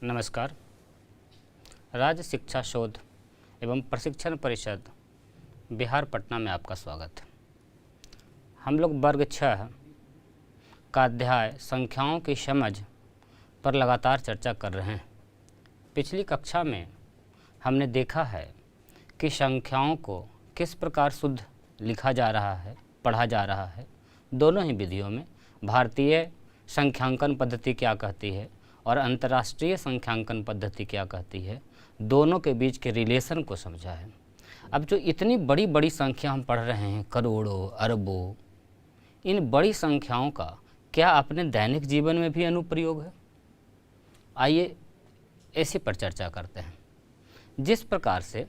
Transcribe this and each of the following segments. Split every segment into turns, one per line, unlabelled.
नमस्कार। राज्य शिक्षा शोध एवं प्रशिक्षण परिषद बिहार पटना में आपका स्वागत है। हम लोग वर्ग 6 का अध्याय संख्याओं की समझ पर लगातार चर्चा कर रहे हैं। पिछली कक्षा में हमने देखा है कि संख्याओं को किस प्रकार शुद्ध लिखा जा रहा है, पढ़ा जा रहा है। दोनों ही विधियों में भारतीय संख्यांकन पद्धति क्या कहती है और अंतर्राष्ट्रीय संख्यांकन पद्धति क्या कहती है, दोनों के बीच के रिलेशन को समझा है। अब जो इतनी बड़ी बड़ी संख्या हम पढ़ रहे हैं, करोड़ों, अरबों, इन बड़ी संख्याओं का क्या अपने दैनिक जीवन में भी अनुप्रयोग है? आइए इसी पर चर्चा करते हैं। जिस प्रकार से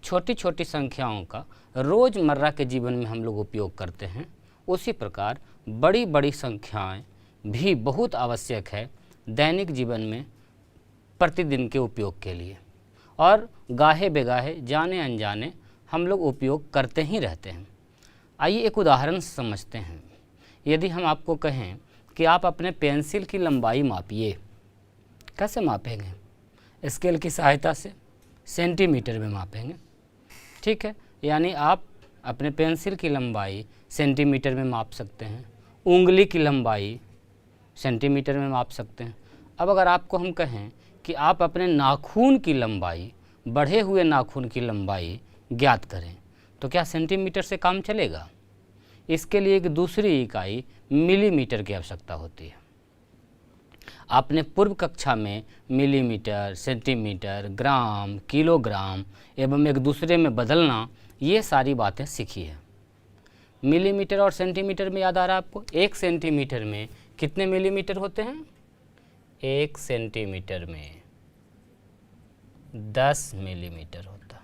छोटी छोटी संख्याओं का रोज़मर्रा के जीवन में हम लोग उपयोग करते हैं, उसी प्रकार बड़ी बड़ी संख्याएं भी बहुत आवश्यक है दैनिक जीवन में प्रतिदिन के उपयोग के लिए, और गाहे बेगाहे जाने अनजाने हम लोग उपयोग करते ही रहते हैं। आइए एक उदाहरण से समझते हैं। यदि हम आपको कहें कि आप अपने पेंसिल की लंबाई मापिए, कैसे मापेंगे? स्केल की सहायता से सेंटीमीटर में मापेंगे, ठीक है। यानी आप अपने पेंसिल की लंबाई सेंटीमीटर में माप सकते हैं, उंगली की लंबाई सेंटीमीटर में माप सकते हैं। अब अगर आपको हम कहें कि आप अपने नाखून की लंबाई, बढ़े हुए नाखून की लंबाई ज्ञात करें, तो क्या सेंटीमीटर से काम चलेगा? इसके लिए एक दूसरी इकाई मिलीमीटर की आवश्यकता होती है। आपने पूर्व कक्षा में मिलीमीटर, सेंटीमीटर, ग्राम, किलोग्राम एवं एक दूसरे में बदलना, ये सारी बातें सीखी है। मिलीमीटर और सेंटीमीटर में याद आ रहा है आपको? 1 सेंटीमीटर में कितने मिलीमीटर होते हैं? 1 सेंटीमीटर में 10 मिलीमीटर होता।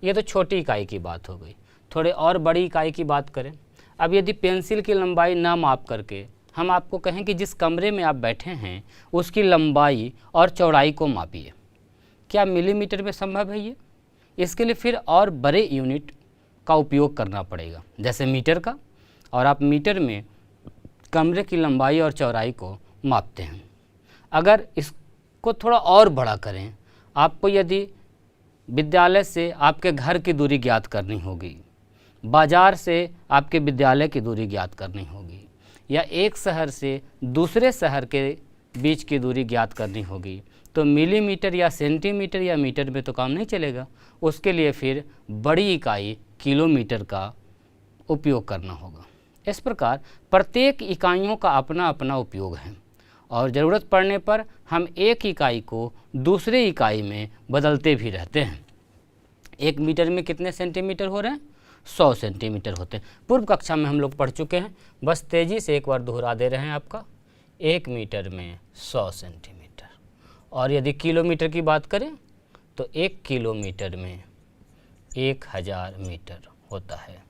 ये तो छोटी इकाई की बात हो गई। थोड़े और बड़ी इकाई की बात करें। अब यदि पेंसिल की लंबाई ना माप करके हम आपको कहें कि जिस कमरे में आप बैठे हैं उसकी लंबाई और चौड़ाई को मापिए, क्या मिलीमीटर में संभव है ये? इसके लिए फिर और बड़े यूनिट का उपयोग करना पड़ेगा, जैसे मीटर का, और आप मीटर में कमरे की लंबाई और चौड़ाई को मापते हैं। अगर इसको थोड़ा और बड़ा करें, आपको यदि विद्यालय से आपके घर की दूरी ज्ञात करनी होगी, बाज़ार से आपके विद्यालय की दूरी ज्ञात करनी होगी, या एक शहर से दूसरे शहर के बीच की दूरी ज्ञात करनी होगी, तो मिलीमीटर या सेंटीमीटर या मीटर में तो काम नहीं चलेगा। उसके लिए फिर बड़ी इकाई किलोमीटर का उपयोग करना होगा। इस प्रकार प्रत्येक इकाइयों का अपना अपना उपयोग है, और ज़रूरत पड़ने पर हम एक इकाई को दूसरे इकाई में बदलते भी रहते हैं। 1 मीटर में कितने सेंटीमीटर हो रहे हैं? 100 सेंटीमीटर होते हैं। पूर्व कक्षा में हम लोग पढ़ चुके हैं, बस तेज़ी से एक बार दोहरा दे रहे हैं आपका। 1 मीटर में 100 सेंटीमीटर। और यदि किलोमीटर की बात करें तो 1 किलोमीटर में 1000 मीटर होता है।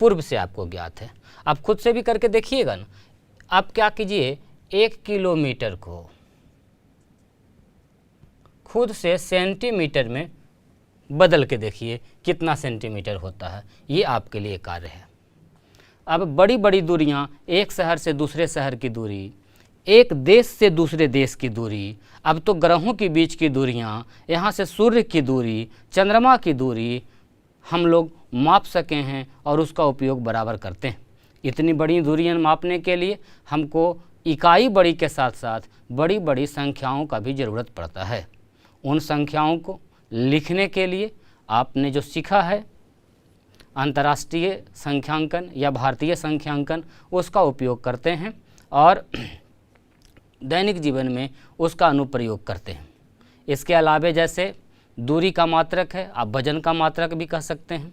पूर्व से आपको ज्ञात है, आप खुद से भी करके देखिएगा ना। आप क्या कीजिए, 1 किलोमीटर को खुद से सेंटीमीटर में बदल के देखिए कितना सेंटीमीटर होता है। ये आपके लिए कार्य है। अब बड़ी बड़ी दूरियां, एक शहर से दूसरे शहर की दूरी, एक देश से दूसरे देश की दूरी, अब तो ग्रहों के बीच की दूरियां, यहाँ से सूर्य की दूरी, चंद्रमा की दूरी हम लोग माप सके हैं और उसका उपयोग बराबर करते हैं। इतनी बड़ी दूरियां मापने के लिए हमको इकाई बड़ी के साथ साथ बड़ी बड़ी संख्याओं का भी ज़रूरत पड़ता है। उन संख्याओं को लिखने के लिए आपने जो सीखा है अंतर्राष्ट्रीय संख्यांकन या भारतीय संख्यांकन, उसका उपयोग करते हैं और दैनिक जीवन में उसका अनुप्रयोग करते हैं। इसके अलावे जैसे दूरी का मात्रक है, आप वजन का मात्रक भी कह सकते हैं।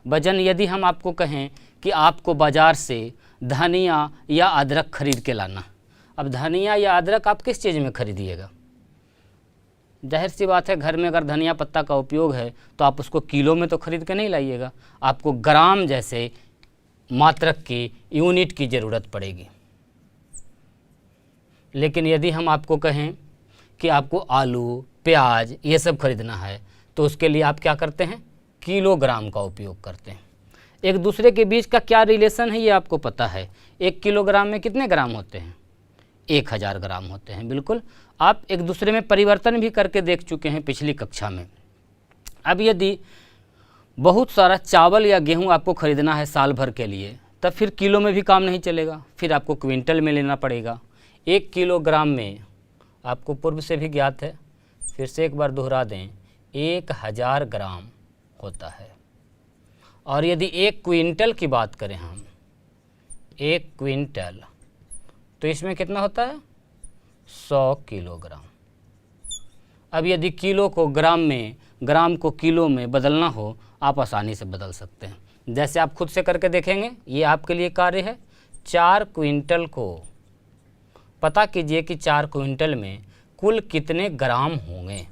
वजन, यदि हम आपको कहें कि आपको बाज़ार से धनिया या अदरक खरीद के लाना, अब धनिया या अदरक आप किस चीज़ में खरीदिएगा? जाहिर सी बात है, घर में अगर धनिया पत्ता का उपयोग है तो आप उसको किलो में तो खरीद के नहीं लाइएगा, आपको ग्राम जैसे मात्रक की, यूनिट की ज़रूरत पड़ेगी। लेकिन यदि हम आपको कहें कि आपको आलू, प्याज ये सब खरीदना है, तो उसके लिए आप क्या करते हैं? किलोग्राम का उपयोग करते हैं। एक दूसरे के बीच का क्या रिलेशन है ये आपको पता है। 1 किलोग्राम में कितने ग्राम होते हैं? 1000 ग्राम होते हैं। बिल्कुल, आप एक दूसरे में परिवर्तन भी करके देख चुके हैं पिछली कक्षा में। अब यदि बहुत सारा चावल या गेहूं आपको खरीदना है साल भर के लिए, तब फिर किलो में भी काम नहीं चलेगा, फिर आपको क्विंटल में लेना पड़ेगा। 1 किलोग्राम में आपको पूर्व से भी ज्ञात है, फिर से एक बार दोहरा दें, 1000 ग्राम होता है। और यदि 1 क्विंटल की बात करें हम, 1 क्विंटल, तो इसमें कितना होता है? 100 किलोग्राम। अब यदि किलो को ग्राम में, ग्राम को किलो में बदलना हो, आप आसानी से बदल सकते हैं। जैसे आप खुद से करके देखेंगे, ये आपके लिए कार्य है। 4 क्विंटल को पता कीजिए कि 4 क्विंटल में कुल कितने ग्राम होंगे,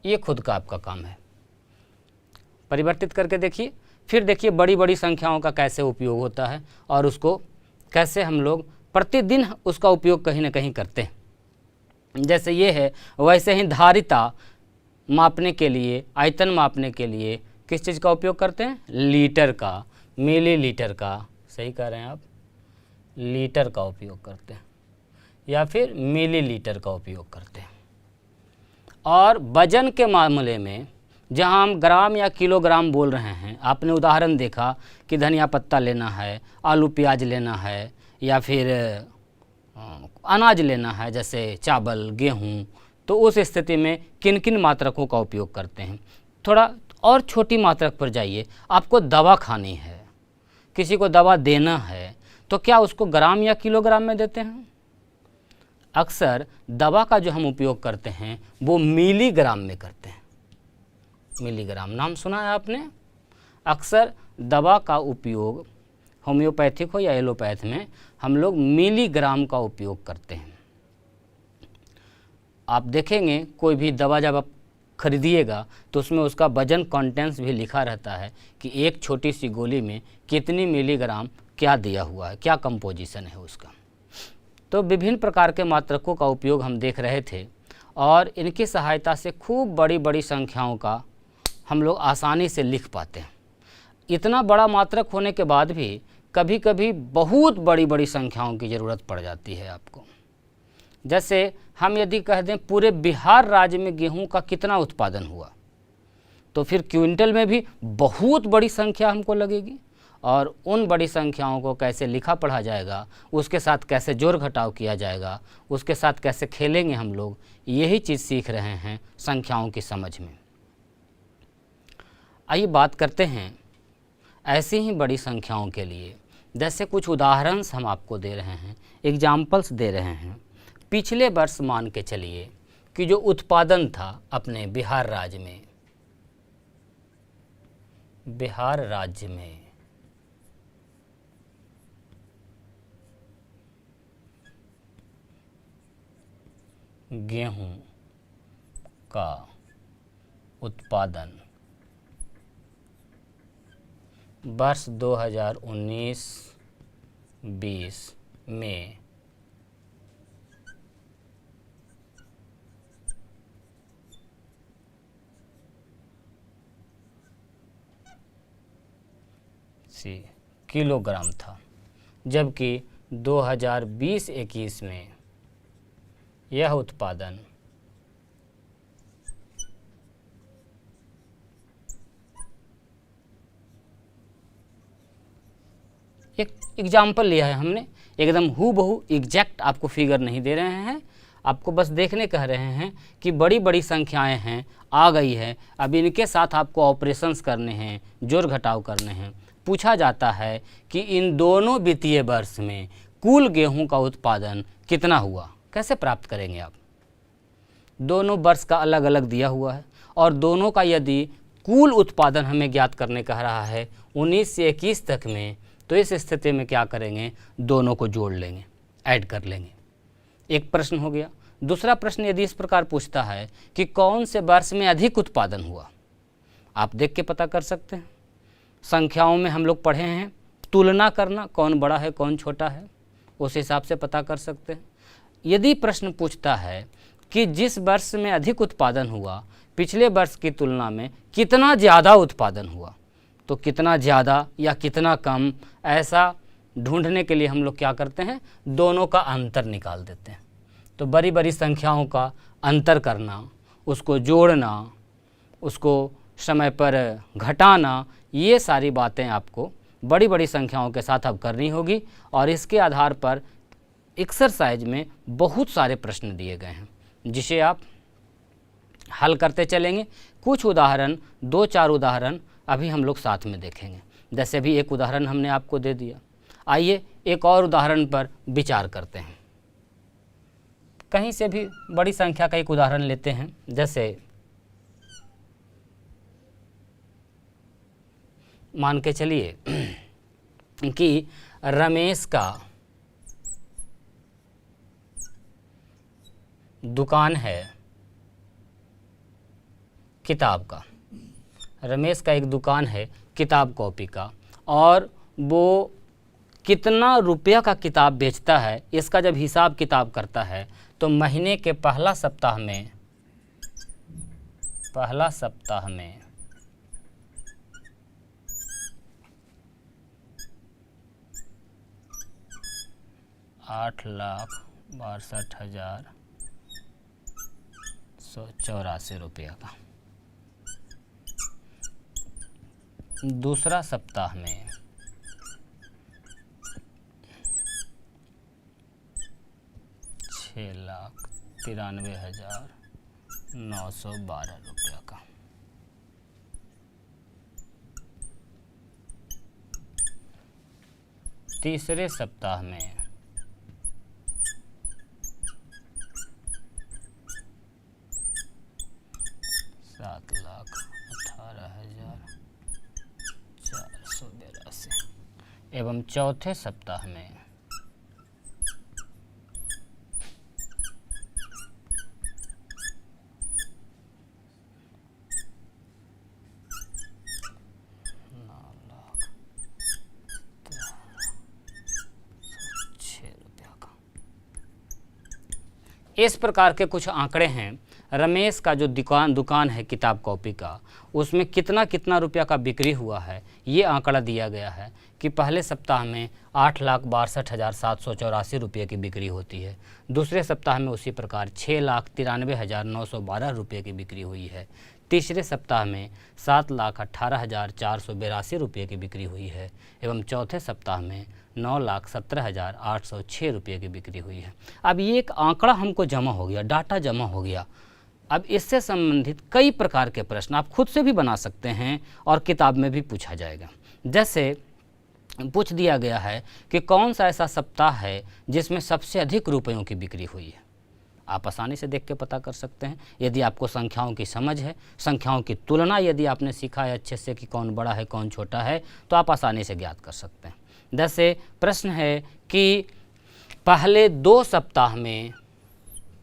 ये खुद का आपका काम है। परिवर्तित करके देखिए, फिर देखिए बड़ी बड़ी संख्याओं का कैसे उपयोग होता है और उसको कैसे हम लोग प्रतिदिन उसका उपयोग कहीं ना कहीं करते हैं। जैसे ये है, वैसे ही धारिता मापने के लिए, आयतन मापने के लिए किस चीज़ का उपयोग करते हैं? लीटर का, मिलीलीटर का, सही कह रहे हैं आप, लीटर का उपयोग करते हैं या फिर मिलीलीटर का उपयोग करते हैं। और वजन के मामले में जहां हम ग्राम या किलोग्राम बोल रहे हैं, आपने उदाहरण देखा कि धनिया पत्ता लेना है, आलू प्याज लेना है या फिर अनाज लेना है जैसे चावल गेहूं, तो उस स्थिति में किन किन मात्रकों का उपयोग करते हैं। थोड़ा और छोटी मात्रक पर जाइए, आपको दवा खानी है, किसी को दवा देना है, तो क्या उसको ग्राम या किलोग्राम में देते हैं? अक्सर दवा का जो हम उपयोग करते हैं वो मिलीग्राम में करते हैं। मिलीग्राम नाम सुना है आपने? अक्सर दवा का उपयोग होम्योपैथिक हो या एलोपैथ में हम लोग मिलीग्राम का उपयोग करते हैं। आप देखेंगे कोई भी दवा जब आप खरीदिएगा तो उसमें उसका वजन कंटेंट्स भी लिखा रहता है कि एक छोटी सी गोली में कितनी मिलीग्राम क्या दिया हुआ है, क्या कंपोजिशन है उसका। तो विभिन्न प्रकार के मात्रकों का उपयोग हम देख रहे थे और इनकी सहायता से खूब बड़ी बड़ी संख्याओं का हम लोग आसानी से लिख पाते हैं। इतना बड़ा मात्रक होने के बाद भी कभी कभी बहुत बड़ी बड़ी संख्याओं की ज़रूरत पड़ जाती है आपको। जैसे हम यदि कह दें पूरे बिहार राज्य में गेहूं का कितना उत्पादन हुआ, तो फिर क्विंटल में भी बहुत बड़ी संख्या हमको लगेगी और उन बड़ी संख्याओं को कैसे लिखा पढ़ा जाएगा, उसके साथ कैसे जोड़ घटाव किया जाएगा, उसके साथ कैसे खेलेंगे हम लोग, यही चीज़ सीख रहे हैं संख्याओं की समझ में। आइए बात करते हैं ऐसी ही बड़ी संख्याओं के लिए। जैसे कुछ उदाहरण हम आपको दे रहे हैं, एग्जाम्पल्स दे रहे हैं। पिछले वर्ष मान के चलिए कि जो उत्पादन था अपने बिहार राज्य में, गेहूं का उत्पादन वर्ष 2019-20 में किलोग्राम था, जबकि 2020-21 में यह उत्पादन एक एग्जाम्पल लिया है हमने, एकदम हूबहू एग्जैक्ट आपको फिगर नहीं दे रहे हैं, आपको बस देखने कह रहे हैं कि बड़ी बड़ी संख्याएं हैं, आ गई है, अब इनके साथ आपको ऑपरेशंस करने हैं, जोड़ घटाव करने हैं। पूछा जाता है कि इन दोनों वित्तीय वर्ष में कुल गेहूं का उत्पादन कितना हुआ, कैसे प्राप्त करेंगे आप? दोनों वर्ष का अलग अलग दिया हुआ है और दोनों का यदि कुल उत्पादन हमें ज्ञात करने कह रहा है 19 से 21 तक में, तो इस स्थिति में क्या करेंगे? दोनों को जोड़ लेंगे, ऐड कर लेंगे। एक प्रश्न हो गया। दूसरा प्रश्न यदि इस प्रकार पूछता है कि कौन से वर्ष में अधिक उत्पादन हुआ, आप देख के पता कर सकते हैं। संख्याओं में हम लोग पढ़े हैं, तुलना करना, कौन बड़ा है कौन छोटा है, उस हिसाब से पता कर सकते हैं। यदि प्रश्न पूछता है कि जिस वर्ष में अधिक उत्पादन हुआ पिछले वर्ष की तुलना में कितना ज़्यादा उत्पादन हुआ, तो कितना ज़्यादा या कितना कम, ऐसा ढूंढने के लिए हम लोग क्या करते हैं, दोनों का अंतर निकाल देते हैं। तो बड़ी बड़ी संख्याओं का अंतर करना, उसको जोड़ना, उसको समय पर घटाना, ये सारी बातें आपको बड़ी बड़ी संख्याओं के साथ अब करनी होगी। और इसके आधार पर एक्सरसाइज में बहुत सारे प्रश्न दिए गए हैं जिसे आप हल करते चलेंगे। कुछ उदाहरण, 2-4 उदाहरण अभी हम लोग साथ में देखेंगे। जैसे भी एक उदाहरण हमने आपको दे दिया, आइए एक और उदाहरण पर विचार करते हैं। कहीं से भी बड़ी संख्या का एक उदाहरण लेते हैं। जैसे मान के चलिए कि रमेश का दुकान है किताब का। रमेश का एक दुकान है किताब कॉपी का, और वो कितना रुपया का किताब बेचता है, इसका जब हिसाब किताब करता है तो महीने के पहला सप्ताह में 8,62,184 रुपया का, दूसरा सप्ताह में 6,93,912 रुपया का, तीसरे सप्ताह में 7,18,482 एवं चौथे सप्ताह में 9,06 रुपया का। इस प्रकार के कुछ आंकड़े हैं। रमेश का जो दुकान है किताब कॉपी का, उसमें कितना रुपया का बिक्री हुआ है, ये आंकड़ा दिया गया है कि पहले सप्ताह में 8,62,784 रुपये की बिक्री होती है, दूसरे सप्ताह में उसी प्रकार 6,93,912 रुपये की बिक्री हुई है, तीसरे सप्ताह में 7,18,482 रुपये की बिक्री हुई है एवं चौथे सप्ताह में 9,17,806 रुपये की बिक्री हुई है। अब ये एक आंकड़ा हमको जमा हो गया, डाटा जमा हो गया। अब इससे संबंधित कई प्रकार के प्रश्न आप खुद से भी बना सकते हैं और किताब में भी पूछा जाएगा। जैसे पूछ दिया गया है कि कौन सा ऐसा सप्ताह है जिसमें सबसे अधिक रुपयों की बिक्री हुई है। आप आसानी से देख के पता कर सकते हैं। यदि आपको संख्याओं की समझ है, संख्याओं की तुलना यदि आपने सीखा है अच्छे से कि कौन बड़ा है कौन छोटा है, तो आप आसानी से ज्ञात कर सकते हैं। जैसे प्रश्न है कि पहले 2 सप्ताह में,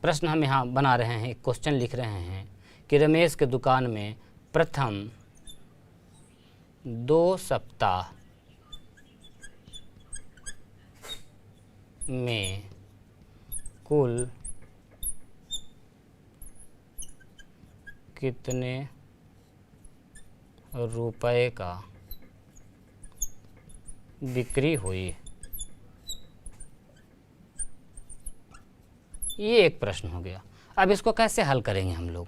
प्रश्न हम यहाँ बना रहे हैं, क्वेश्चन लिख रहे हैं कि रमेश के दुकान में प्रथम 2 सप्ताह में कुल कितने रुपए का बिक्री हुई। ये एक प्रश्न हो गया। अब इसको कैसे हल करेंगे हम लोग।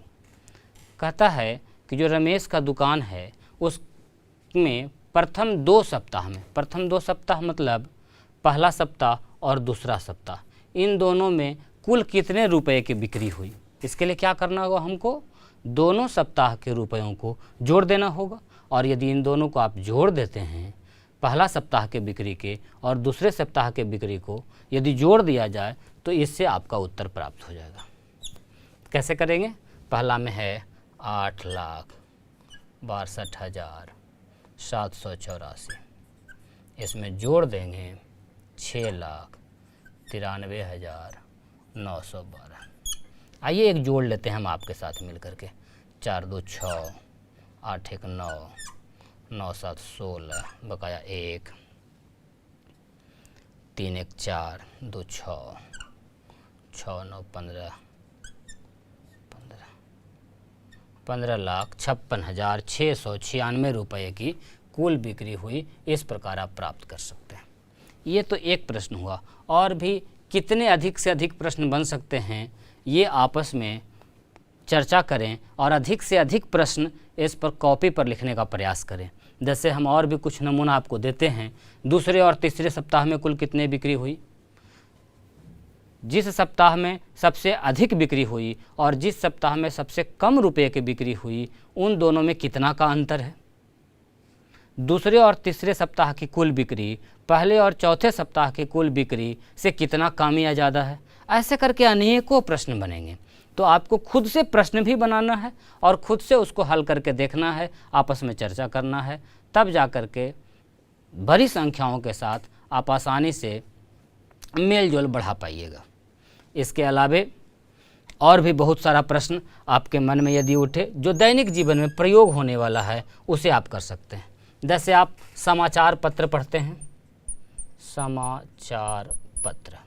कहता है कि जो रमेश का दुकान है उसमें प्रथम 2 सप्ताह में, प्रथम 2 सप्ताह मतलब पहला सप्ताह और दूसरा सप्ताह, इन दोनों में कुल कितने रुपए की बिक्री हुई। इसके लिए क्या करना होगा, हमको दोनों सप्ताह के रुपयों को जोड़ देना होगा। और यदि इन दोनों को आप जोड़ देते हैं, पहला सप्ताह के बिक्री के और दूसरे सप्ताह के बिक्री को यदि जोड़ दिया जाए तो इससे आपका उत्तर प्राप्त हो जाएगा। कैसे करेंगे। पहला में है 8,62,784, इसमें जोड़ देंगे 6,93,912। आइए एक जोड़ लेते हैं हम आपके साथ मिल करके। 4 2 6, 8 1 9, 9 7 16, बकाया 1, 3 1 4, 2 6, 6 9 15, 15,56,696 रुपये की कुल बिक्री हुई। इस प्रकार आप प्राप्त कर सकते हैं। ये तो एक प्रश्न हुआ, और भी कितने अधिक से अधिक प्रश्न बन सकते हैं, ये आपस में चर्चा करें और अधिक से अधिक प्रश्न इस पर कॉपी पर लिखने का प्रयास करें। जैसे हम और भी कुछ नमूना आपको देते हैं। दूसरे और तीसरे सप्ताह में कुल कितने बिक्री हुई, जिस सप्ताह में सबसे अधिक बिक्री हुई और जिस सप्ताह में सबसे कम रुपए की बिक्री हुई, उन दोनों में कितना का अंतर है। दूसरे और तीसरे सप्ताह की कुल बिक्री पहले और चौथे सप्ताह की कुल बिक्री से कितना कम या ज़्यादा है। ऐसे करके अनेकों प्रश्न बनेंगे। तो आपको खुद से प्रश्न भी बनाना है और खुद से उसको हल करके देखना है, आपस में चर्चा करना है, तब जा कर के बड़ी संख्याओं के साथ आप आसानी से मेल जोल बढ़ा पाइएगा। इसके अलावे और भी बहुत सारा प्रश्न आपके मन में यदि उठे जो दैनिक जीवन में प्रयोग होने वाला है, उसे आप कर सकते हैं। जैसे आप समाचार पत्र पढ़ते हैं, समाचार पत्र।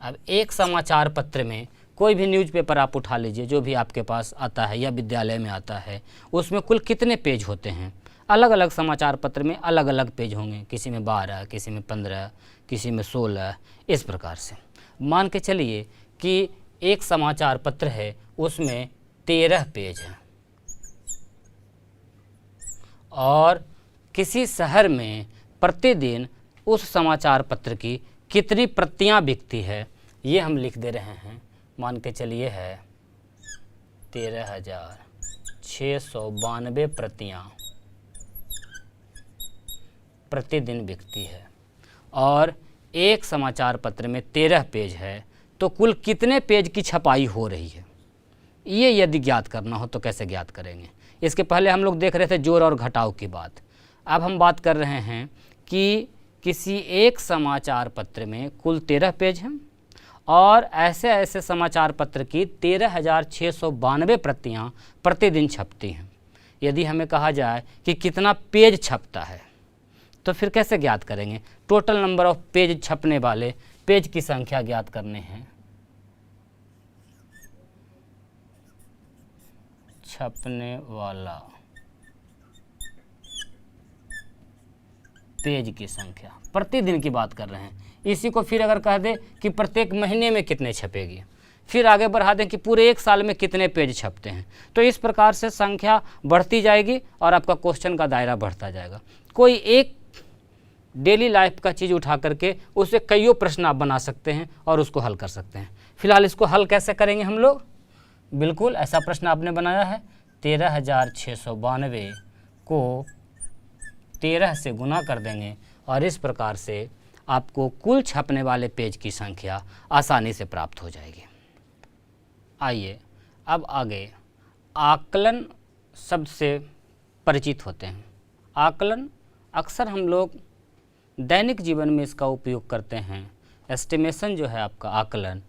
अब एक समाचार पत्र में कोई भी न्यूज़पेपर आप उठा लीजिए जो भी आपके पास आता है या विद्यालय में आता है, उसमें कुल कितने पेज होते हैं। अलग अलग समाचार पत्र में अलग अलग पेज होंगे, किसी में 12, किसी में 15, किसी में 16, इस प्रकार से। मान के चलिए कि एक समाचार पत्र है, उसमें 13 पेज हैं और किसी शहर में प्रतिदिन उस समाचार पत्र की कितनी प्रतियां बिकती है, ये हम लिख दे रहे हैं। मान के चलिए है 13,692 प्रतियां प्रतिदिन बिकती है और एक समाचार पत्र में 13 पेज है, तो कुल कितने पेज की छपाई हो रही है। ये यदि ज्ञात करना हो तो कैसे ज्ञात करेंगे। इसके पहले हम लोग देख रहे थे जोड़ और घटाव की बात। अब हम बात कर रहे हैं कि किसी एक समाचार पत्र में कुल 13 पेज हैं और ऐसे ऐसे समाचार पत्र की 13,692 प्रतियां प्रतिदिन छपती हैं। यदि हमें कहा जाए कि कितना पेज छपता है, तो फिर कैसे ज्ञात करेंगे। टोटल नंबर ऑफ पेज छपने वाले पेज की संख्या ज्ञात करने हैं। छपने वाला पेज की संख्या, प्रतिदिन की बात कर रहे हैं। इसी को फिर अगर कह दें कि प्रत्येक महीने में कितने छपेगी, फिर आगे बढ़ा दें कि पूरे एक साल में कितने पेज छपते हैं, तो इस प्रकार से संख्या बढ़ती जाएगी और आपका क्वेश्चन का दायरा बढ़ता जाएगा। कोई एक डेली लाइफ का चीज़ उठा करके उससे कईयों प्रश्न आप बना सकते हैं और उसको हल कर सकते हैं। फिलहाल इसको हल कैसे करेंगे हम लोग, बिल्कुल ऐसा प्रश्न आपने बनाया है। 13,692 को 13 से गुना कर देंगे और इस प्रकार से आपको कुल छपने वाले पेज की संख्या आसानी से प्राप्त हो जाएगी। आइए अब आगे आकलन शब्द से परिचित होते हैं। आकलन अक्सर हम लोग दैनिक जीवन में इसका उपयोग करते हैं। एस्टिमेशन जो है आपका आकलन,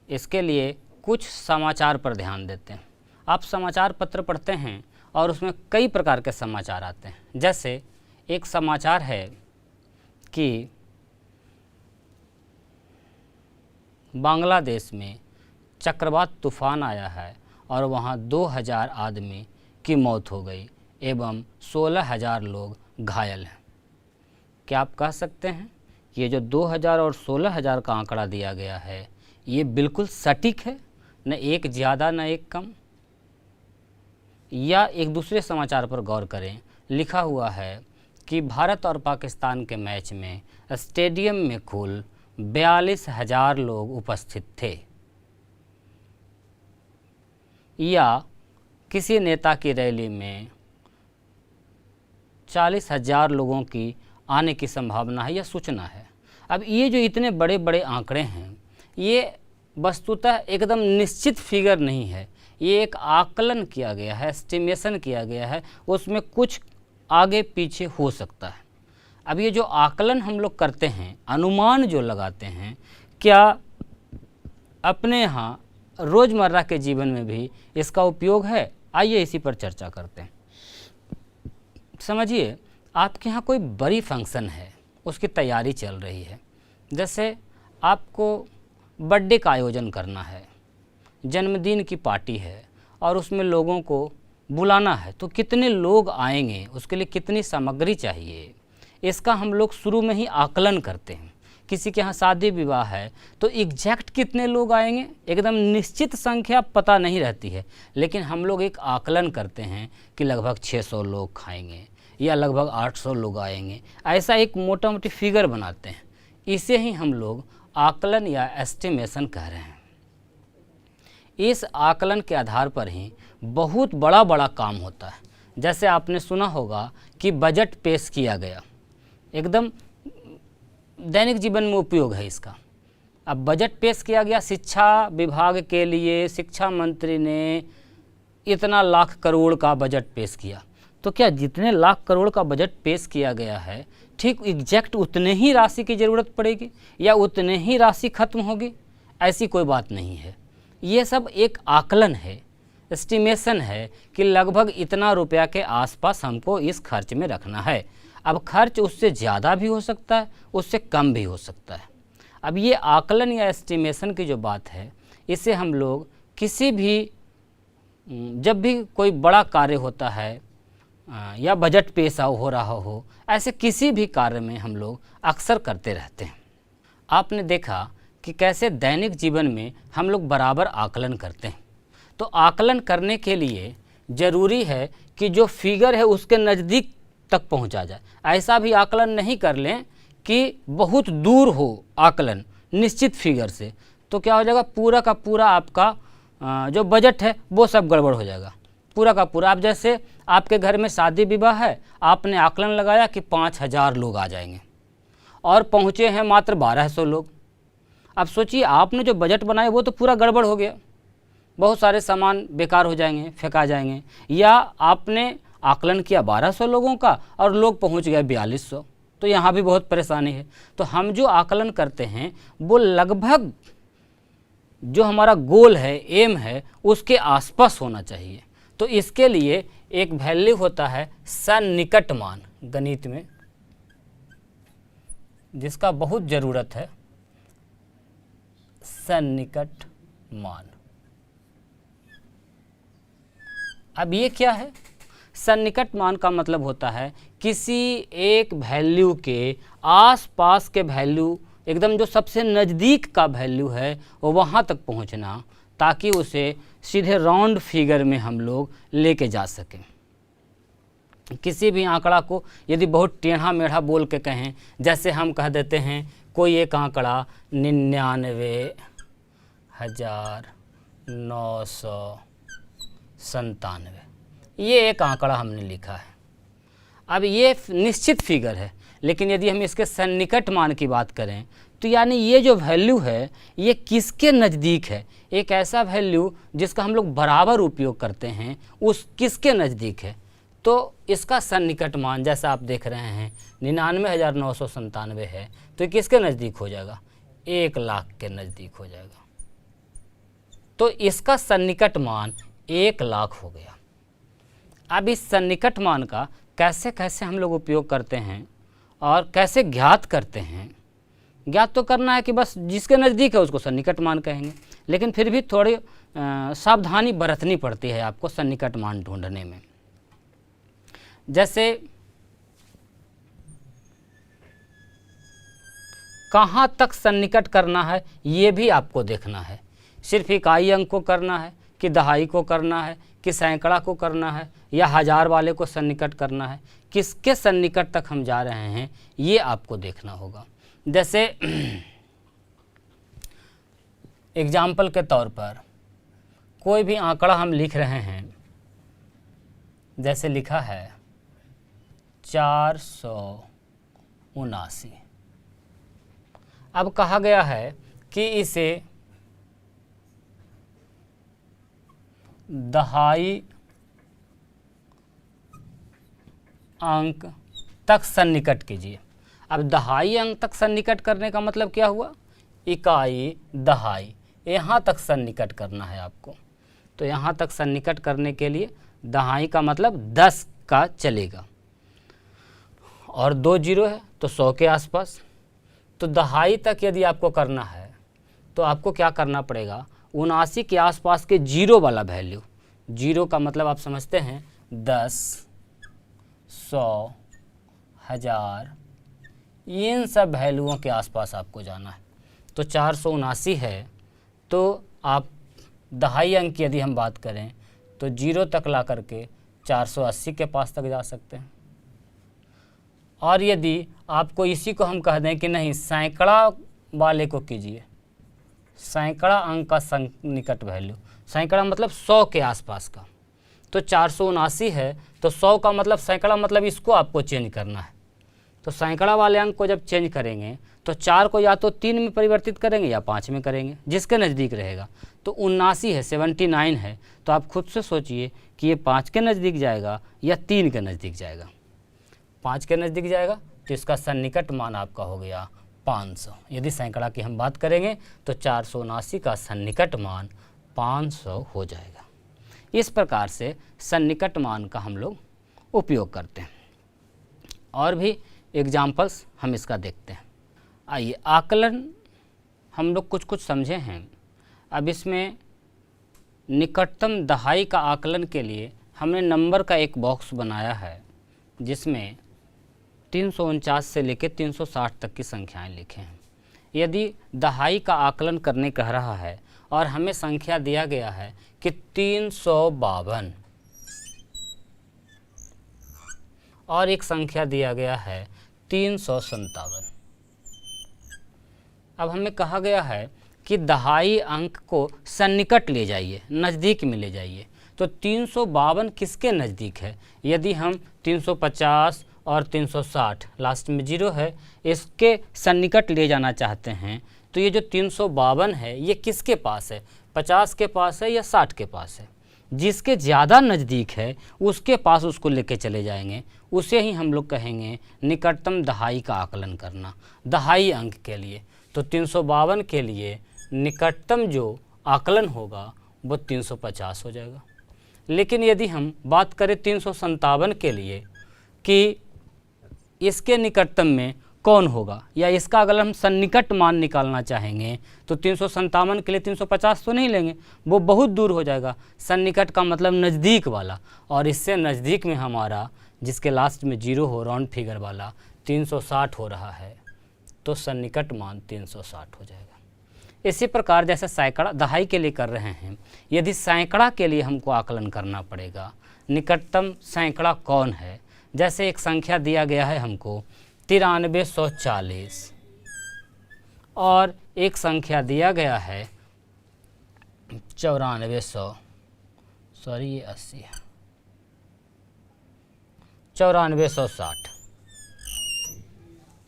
इसके लिए कुछ समाचार पर ध्यान देते हैं। आप समाचार पत्र पढ़ते हैं और उसमें कई प्रकार के समाचार आते हैं। जैसे एक समाचार है कि बांग्लादेश में चक्रवात तूफान आया है और वहाँ 2,000 आदमी की मौत हो गई एवं 16,000 लोग घायल हैं। क्या आप कह सकते हैं ये जो 2,000 और 16,000 का आंकड़ा दिया गया है, ये बिल्कुल सटीक है, न एक ज़्यादा न एक कम। या एक दूसरे समाचार पर गौर करें, लिखा हुआ है कि भारत और पाकिस्तान के मैच में स्टेडियम में कुल 42,000 लोग उपस्थित थे। या किसी नेता की रैली में 40,000 लोगों की आने की संभावना है या सूचना है। अब ये जो इतने बड़े बड़े आंकड़े हैं, ये वस्तुतः एकदम निश्चित फिगर नहीं है, ये एक आकलन किया गया है, एस्टिमेशन किया गया है, उसमें कुछ आगे पीछे हो सकता है। अब ये जो आकलन हम लोग करते हैं, अनुमान जो लगाते हैं, क्या अपने यहाँ रोज़मर्रा के जीवन में भी इसका उपयोग है? आइए इसी पर चर्चा करते हैं। समझिए, आपके यहाँ कोई बड़ी फंक्शन है, उसकी तैयारी चल रही है। जैसे आपको बर्थडे का आयोजन करना है, जन्मदिन की पार्टी है और उसमें लोगों को बुलाना है, तो कितने लोग आएंगे, उसके लिए कितनी सामग्री चाहिए, इसका हम लोग शुरू में ही आकलन करते हैं। किसी के यहाँ शादी विवाह है तो एग्जैक्ट कितने लोग आएंगे, एकदम निश्चित संख्या पता नहीं रहती है, लेकिन हम लोग एक आकलन करते हैं कि लगभग 600 लोग खाएंगे या लगभग 800 लोग आएंगे। ऐसा एक मोटा मोटी फिगर बनाते हैं, इसे ही हम लोग आकलन या एस्टिमेशन कह रहे हैं। इस आकलन के आधार पर ही बहुत बड़ा बड़ा काम होता है। जैसे आपने सुना होगा कि बजट पेश किया गया, एकदम दैनिक जीवन में उपयोग है इसका। अब बजट पेश किया गया शिक्षा विभाग के लिए, शिक्षा मंत्री ने इतना लाख करोड़ का बजट पेश किया, तो क्या जितने लाख करोड़ का बजट पेश किया गया है ठीक एग्जैक्ट उतने ही राशि की ज़रूरत पड़ेगी या उतने ही राशि खत्म होगी? ऐसी कोई बात नहीं है। ये सब एक आकलन है, एस्टिमेशन है कि लगभग इतना रुपया के आसपास हमको इस खर्च में रखना है। अब खर्च उससे ज़्यादा भी हो सकता है, उससे कम भी हो सकता है। अब ये आकलन या एस्टिमेशन की जो बात है, इसे हम लोग किसी भी, जब भी कोई बड़ा कार्य होता है या बजट पेश हो रहा हो, ऐसे किसी भी कार्य में हम लोग अक्सर करते रहते हैं। आपने देखा कि कैसे दैनिक जीवन में हम लोग बराबर आकलन करते हैं। तो आकलन करने के लिए ज़रूरी है कि जो फिगर है उसके नज़दीक तक पहुंचा जाए। ऐसा भी आकलन नहीं कर लें कि बहुत दूर हो आकलन निश्चित फिगर से, तो क्या हो जाएगा, पूरा का पूरा आपका जो बजट है वो सब गड़बड़ हो जाएगा, पूरा का पूरा। आप जैसे आपके घर में शादी विवाह है, आपने आकलन लगाया कि 5000 लोग आ जाएंगे और पहुँचे हैं मात्र 1200 लोग। अब सोचिए आपने जो बजट बनाया वो तो पूरा गड़बड़ हो गया, बहुत सारे सामान बेकार हो जाएंगे, फेंका जाएंगे। या आपने आकलन किया 1200 लोगों का और लोग पहुंच गए 4200, तो यहाँ भी बहुत परेशानी है। तो हम जो आकलन करते हैं वो लगभग जो हमारा गोल है, एम है, उसके आसपास होना चाहिए। तो इसके लिए एक वैल्यू होता है सन्निकट मान, गणित में जिसका बहुत ज़रूरत है, सन्निकट मान। अब ये क्या है? सन्निकट मान का मतलब होता है किसी एक वैल्यू के आसपास के वैल्यू, एकदम जो सबसे नज़दीक का वैल्यू है वो वहाँ तक पहुँचना, ताकि उसे सीधे राउंड फिगर में हम लोग लेके जा सकें। किसी भी आंकड़ा को यदि बहुत टेढ़ा मेढ़ा बोल के कहें, जैसे हम कह देते हैं कोई एक आंकड़ा 99,997, ये एक आंकड़ा हमने लिखा है। अब ये निश्चित फिगर है, लेकिन यदि हम इसके सन्निकट मान की बात करें तो यानी ये जो वैल्यू है ये किसके नज़दीक है, एक ऐसा वैल्यू जिसका हम लोग बराबर उपयोग करते हैं, उस किसके नज़दीक है। तो इसका सन्निकट मान जैसा आप देख रहे हैं 99,997 है, तो किसके नज़दीक हो जाएगा, 1 लाख के नज़दीक हो जाएगा। तो इसका सन्निकट मान 1 लाख हो गया। अब इस सन्निकट मान का कैसे कैसे हम लोग उपयोग करते हैं और कैसे ज्ञात करते हैं। ज्ञात तो करना है कि बस जिसके नज़दीक है उसको सन्निकट मान कहेंगे, लेकिन फिर भी थोड़ी सावधानी बरतनी पड़ती है आपको सन्निकट मान ढूंढने में। जैसे कहाँ तक सन्निकट करना है ये भी आपको देखना है। सिर्फ इकाई अंक को करना है कि दहाई को करना है कि सैकड़ा को करना है या हज़ार वाले को सन्निकट करना है, किसके सन्निकट तक हम जा रहे हैं ये आपको देखना होगा। जैसे एग्जाम्पल के तौर पर कोई भी आंकड़ा हम लिख रहे हैं, जैसे लिखा है 479। अब कहा गया है कि इसे दहाई अंक तक सन्निकट कीजिए। अब दहाई अंक तक सन्निकट करने का मतलब क्या हुआ, इकाई दहाई यहाँ तक सन्निकट करना है आपको। तो यहाँ तक सन्निकट करने के लिए दहाई का मतलब 10 का चलेगा और 2 जीरो है तो 100 के आसपास। तो दहाई तक यदि आपको करना है तो आपको क्या करना पड़ेगा, 79 के आसपास के जीरो वाला वैल्यू, जीरो का मतलब आप समझते हैं 10, 100, 1000, इन सब वैल्यूओं के आसपास आपको जाना है। तो 479 है, तो आप दहाई अंक की यदि हम बात करें तो 0 तक ला करके 480 के पास तक जा सकते हैं। और यदि आपको इसी को हम कह दें कि नहीं, सैकड़ा वाले को कीजिए, सैकड़ा अंक का सन्निकट वैल्यू, सैकड़ा मतलब 100 के आसपास का, तो 479 है, तो 100 का मतलब सैकड़ा, मतलब इसको आपको चेंज करना है। तो सैकड़ा वाले अंक को जब चेंज करेंगे तो 4 को या तो 3 में परिवर्तित करेंगे या 5 में करेंगे, जिसके नज़दीक रहेगा। तो 79 है, 79 है, तो आप खुद से सोचिए कि ये 5 के नज़दीक जाएगा या 3 के नज़दीक जाएगा। 5 के नज़दीक जाएगा तो इसका सन्निकट मान आपका हो गया 500। यदि सैकड़ा की हम बात करेंगे तो 479 का सन्निकट मान 500 हो जाएगा। इस प्रकार से सन्निकट मान का हम लोग उपयोग करते हैं। और भी एग्जाम्पल्स हम इसका देखते हैं। आइए, आकलन हम लोग कुछ कुछ समझे हैं। अब इसमें निकटतम दहाई का आकलन के लिए हमने नंबर का एक बॉक्स बनाया है, जिसमें 349 से लेकर 360 तक की संख्याएं लिखे हैं। यदि दहाई का आकलन करने कह रहा है और हमें संख्या दिया गया है कि 352 और एक संख्या दिया गया है 357, अब हमें कहा गया है कि दहाई अंक को सन्निकट ले जाइए, नज़दीक में ले जाइए। तो 352 किसके नज़दीक है? यदि हम 350 और 360 लास्ट में 0 है, इसके सन्निकट ले जाना चाहते हैं, तो ये जो 352 है ये किसके पास है? 50 के पास है या 60 के पास है? जिसके ज़्यादा नज़दीक है उसके पास उसको लेके चले जाएंगे, उसे ही हम लोग कहेंगे निकटतम दहाई का आकलन करना दहाई अंक के लिए। तो 352 के लिए निकटतम जो आकलन होगा वो 350 हो जाएगा। लेकिन यदि हम बात करें 357 के लिए कि इसके निकटतम में कौन होगा, या इसका अगर हम सन्निकट मान निकालना चाहेंगे तो 357 के लिए 350 तो नहीं लेंगे, वो बहुत दूर हो जाएगा। सन्निकट का मतलब नज़दीक वाला, और इससे नज़दीक में हमारा जिसके लास्ट में 0 हो, राउंड फिगर वाला 360 हो रहा है, तो सन्निकट मान 360 हो जाएगा। इसी प्रकार जैसे सैकड़ा दहाई के लिए कर रहे हैं, यदि सैकड़ा के लिए हमको आकलन करना पड़ेगा निकटतम सैकड़ा कौन है। जैसे एक संख्या दिया गया है हमको 9340 और एक संख्या दिया गया है 9400, सॉरी ये 80 है, 9460।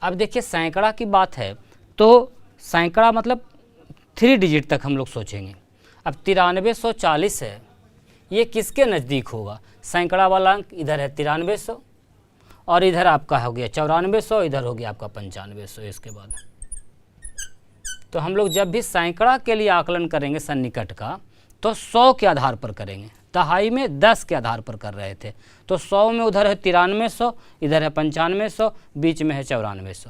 अब देखिए सैकड़ा की बात है तो सैकड़ा मतलब 3 डिजिट तक हम लोग सोचेंगे। अब 9340 है, ये किसके नज़दीक होगा? सैकड़ा वाला अंक इधर है 9300 और इधर आपका हो गया 9400, इधर हो गया आपका 9500 इसके बाद। तो हम लोग जब भी सैकड़ा के लिए आकलन करेंगे सन्निकट का तो 100 के आधार पर करेंगे। दहाई में 10 के आधार पर कर रहे थे, तो 100 में उधर है 9300, इधर है 9500, बीच में है 9400।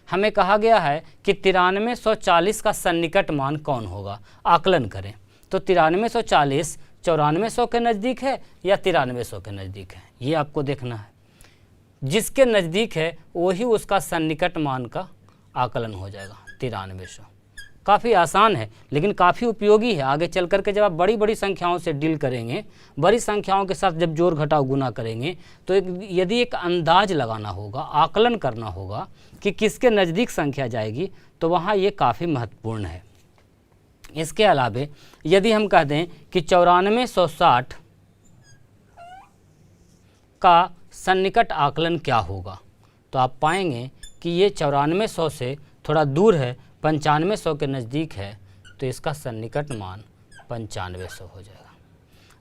हमें कहा गया है कि 9340 का सन्निकट मान कौन होगा, आकलन करें। तो 9340 9400 के नज़दीक है या 9300 के नज़दीक है, ये आपको देखना है। जिसके नज़दीक है वही उसका सन्निकट मान का आकलन हो जाएगा 9300। काफ़ी आसान है लेकिन काफ़ी उपयोगी है। आगे चल कर के जब आप बड़ी बड़ी संख्याओं से डील करेंगे, बड़ी संख्याओं के साथ जब जोड़ घटाव गुना करेंगे, तो यदि एक अंदाज लगाना होगा, आकलन करना होगा कि किसके नज़दीक संख्या जाएगी, तो वहाँ ये काफ़ी महत्वपूर्ण है। इसके अलावे यदि हम कह दें कि 9460 का सन्निकट आकलन क्या होगा, तो आप पाएंगे कि ये 9400 से थोड़ा दूर है, 9500 के नज़दीक है, तो इसका सन्निकट मान 9500 हो जाएगा।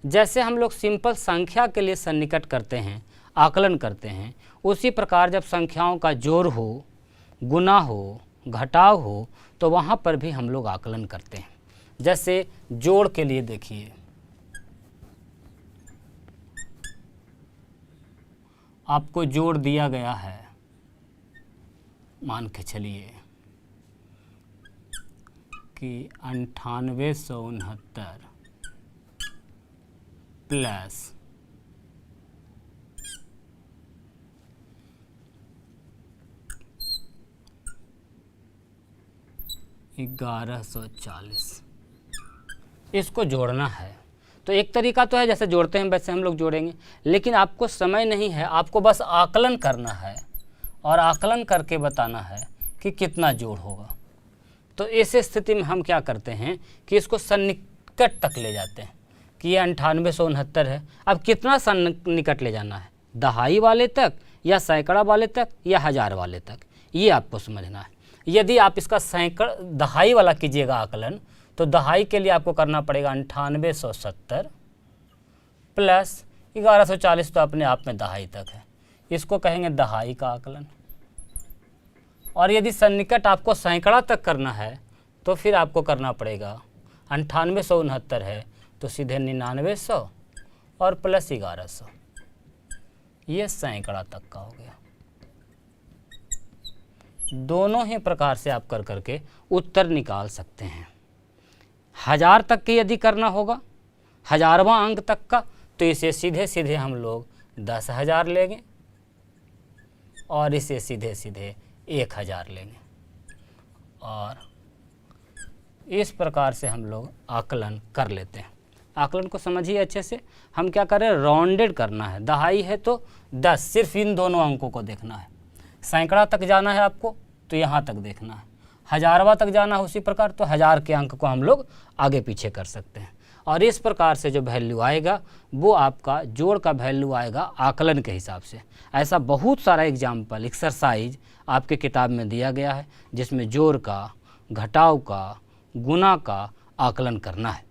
जैसे हम लोग सिंपल संख्या के लिए सन्निकट करते हैं, आकलन करते हैं, उसी प्रकार जब संख्याओं का जोड़ हो, गुना हो, घटाव हो, तो वहाँ पर भी हम लोग आकलन करते हैं। जैसे जोड़ के लिए देखिए, आपको जोड़ दिया गया है, मान के चलिए कि 9869 प्लस 9800 1140 इसको जोड़ना है। तो एक तरीका तो है जैसे जोड़ते हैं वैसे हम लोग जोड़ेंगे, लेकिन आपको समय नहीं है, आपको बस आकलन करना है और आकलन करके बताना है कि कितना जोड़ होगा। तो इस स्थिति में हम क्या करते हैं कि इसको सन्निकट तक ले जाते हैं कि ये 9869 है। अब कितना सन्निकट ले जाना है, दहाई वाले तक या सैकड़ा वाले तक या हज़ार वाले तक, ये आपको समझना है। यदि आप इसका दहाई वाला कीजिएगा आकलन, तो दहाई के लिए आपको करना पड़ेगा 9870 प्लस 1140, तो अपने आप में दहाई तक है, इसको कहेंगे दहाई का आकलन। और यदि सन्निकट आपको सैकड़ा तक करना है तो फिर आपको करना पड़ेगा 9869 है तो सीधे 9900 और प्लस 1100, ये सैकड़ा तक का हो गया। दोनों ही प्रकार से आप कर करके उत्तर निकाल सकते हैं। 1000 तक के यदि करना होगा, 1000वां अंक तक का, तो इसे सीधे सीधे हम लोग 10,000 लेंगे और इसे सीधे सीधे 1000 लेंगे। और इस प्रकार से हम लोग आकलन कर लेते हैं। आकलन को समझिए अच्छे से। हम क्या करें, राउंडेड करना है। दहाई है तो 10, सिर्फ इन दोनों अंकों को देखना है। सैकड़ा तक जाना है आपको तो यहाँ तक देखना है। 1000वां तक जाना है उसी प्रकार, तो 1000 के अंक को हम लोग आगे पीछे कर सकते हैं। और इस प्रकार से जो वैल्यू आएगा वो आपका जोड़ का वैल्यू आएगा आकलन के हिसाब से। ऐसा बहुत सारा एग्जाम्पल एक्सरसाइज आपके किताब में दिया गया है जिसमें जोड़ का, घटाव का, गुना का आकलन करना है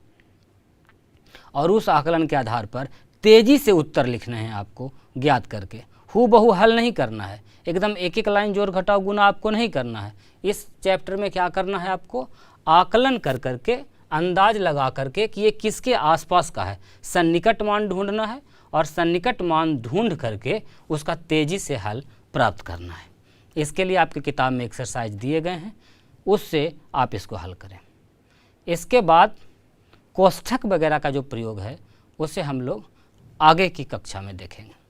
और उस आकलन के आधार पर तेज़ी से उत्तर लिखने हैं आपको ज्ञात करके। हूबहू हल नहीं करना है, एकदम एक एक लाइन जोड़ घटाव गुना आपको नहीं करना है। इस चैप्टर में क्या करना है आपको, आकलन कर करके, अंदाज लगा करके कि ये किसके आसपास का है, सन्निकट मान ढूंढना है और सन्निकट मान ढूंढ करके उसका तेज़ी से हल प्राप्त करना है। इसके लिए आपकी किताब में एक्सरसाइज दिए गए हैं, उससे आप इसको हल करें। इसके बाद कोष्ठक वगैरह का जो प्रयोग है उसे हम लोग आगे की कक्षा में देखेंगे।